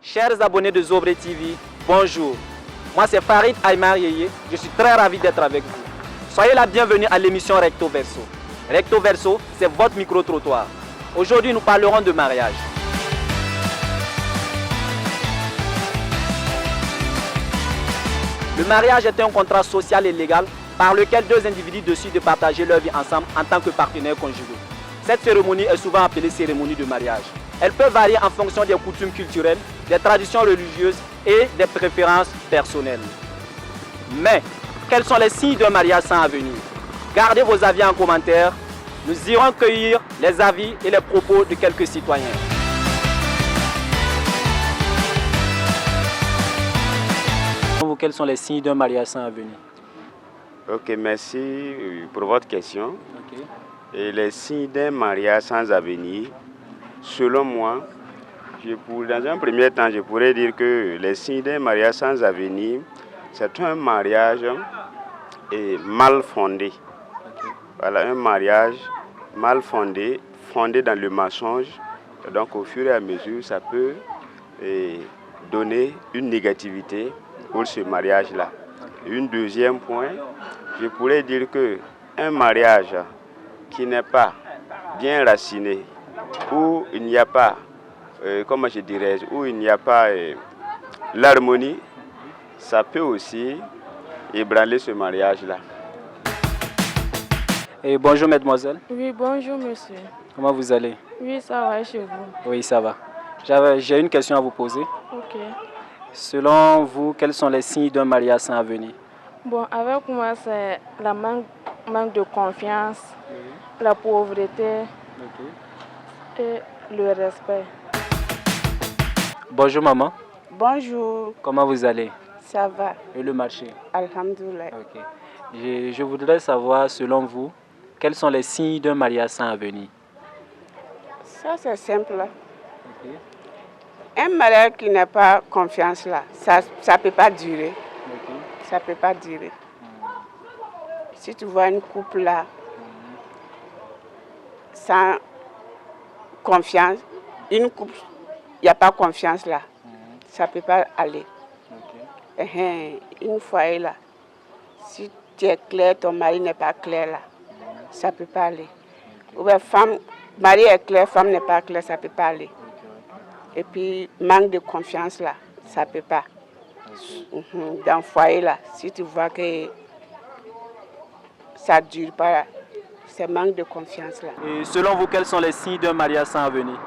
Chers abonnés de Zobré TV, bonjour. Moi c'est Farid Aymar Yeye, je suis très ravi d'être avec vous. Soyez la bienvenue à l'émission Recto Verso. Recto Verso, c'est votre micro-trottoir. Aujourd'hui nous parlerons de mariage. Le mariage est un contrat social et légal par lequel deux individus décident de partager leur vie ensemble en tant que partenaires conjugaux. Cette cérémonie est souvent appelée cérémonie de mariage. Elle peut varier en fonction des coutumes culturelles, des traditions religieuses et des préférences personnelles. Mais, quels sont les signes d'un mariage sans avenir? Gardez vos avis en commentaire. Nous irons cueillir les avis et les propos de quelques citoyens. Quels sont les signes d'un mariage sans avenir? Ok, merci pour votre question. Okay. Et les signes d'un mariage sans avenir, selon moi, dans un premier temps, je pourrais dire que les signes d'un mariage sans avenir, c'est un mariage mal fondé. Okay. Voilà, un mariage mal fondé, fondé dans le mensonge. Et donc, au fur et à mesure, ça peut donner une négativité pour ce mariage-là. Un deuxième point, je pourrais dire que un mariage qui n'est pas bien raciné, où il n'y a pas, comment je dirais, où il n'y a pas l'harmonie, ça peut aussi ébranler ce mariage-là. Et bonjour mademoiselle. Oui, bonjour monsieur. Comment vous allez? Oui, ça va chez vous? Oui, ça va. J'ai une question à vous poser. Ok. Selon vous, quels sont les signes d'un mariage sans avenir? Bon, avec moi, c'est la manque de confiance, la pauvreté et le respect. Bonjour maman. Bonjour. Comment vous allez? Ça va. Et le marché? Alhamdoulilah. Ok. Je voudrais savoir, selon vous, quels sont les signes d'un mariage sans avenir? Ça, c'est simple. Ok. Un mariage qui n'a pas confiance là, ça ne peut pas durer. Ok. Ça ne peut pas durer. Si tu vois une couple là, sans confiance, une couple, il n'y a pas confiance là, ça ne peut pas aller. Ok. Une foyer là, si tu es clair, ton mari n'est pas clair là, ça ne peut pas aller. Ou bien femme, mari est clair, femme n'est pas claire, ça ne peut pas aller. Et puis, manque de confiance là, ça ne peut pas. Dans le foyer là, si tu vois que ça ne dure pas là, c'est manque de confiance là. Et selon vous, quels sont les signes d'un mariage sans avenir?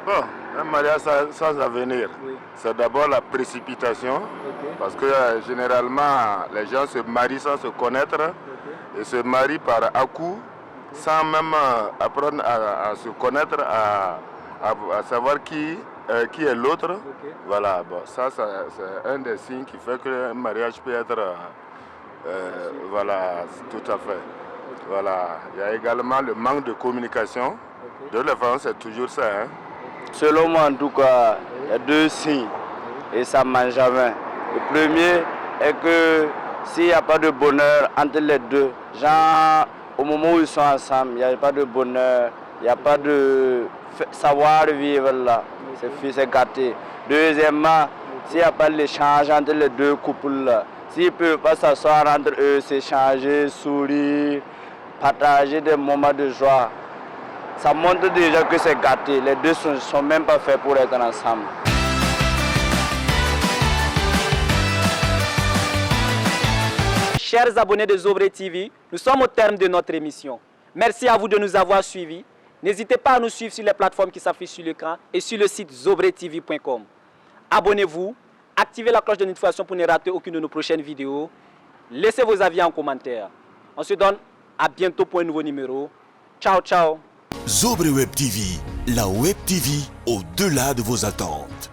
Bon, un mariage sans avenir, Oui. c'est d'abord la précipitation, Ok. parce que généralement les gens se marient sans se connaître et se marient par à-coup, sans même apprendre à se connaître, à savoir qui est l'autre. Ok. Voilà, bon, ça c'est un des signes qui fait qu'un mariage peut être, voilà, tout à fait. Voilà, il y a également le manque de communication. De la façon, c'est toujours ça. Hein. Selon moi, en tout cas, il y a deux signes et ça ne mange jamais. Le premier est que s'il n'y a pas de bonheur entre les deux, genre au moment où ils sont ensemble, il n'y a pas de bonheur, il n'y a pas de savoir-vivre là, c'est gâté. Deuxièmement, s'il n'y a pas l'échange entre les deux couples là, s'ils ne peuvent pas s'asseoir entre eux, s'échanger, sourire, partager des moments de joie, ça montre déjà que c'est gâté. Les deux ne sont même pas faits pour être ensemble. Chers abonnés de Zobré TV, nous sommes au terme de notre émission. Merci à vous de nous avoir suivis. N'hésitez pas à nous suivre sur les plateformes qui s'affichent sur l'écran et sur le site zobretv.com. Abonnez-vous, activez la cloche de notification pour ne rater aucune de nos prochaines vidéos. Laissez vos avis en commentaire. On se donne à bientôt pour un nouveau numéro. Ciao, ciao. Zobré Web TV, la Web TV au-delà de vos attentes.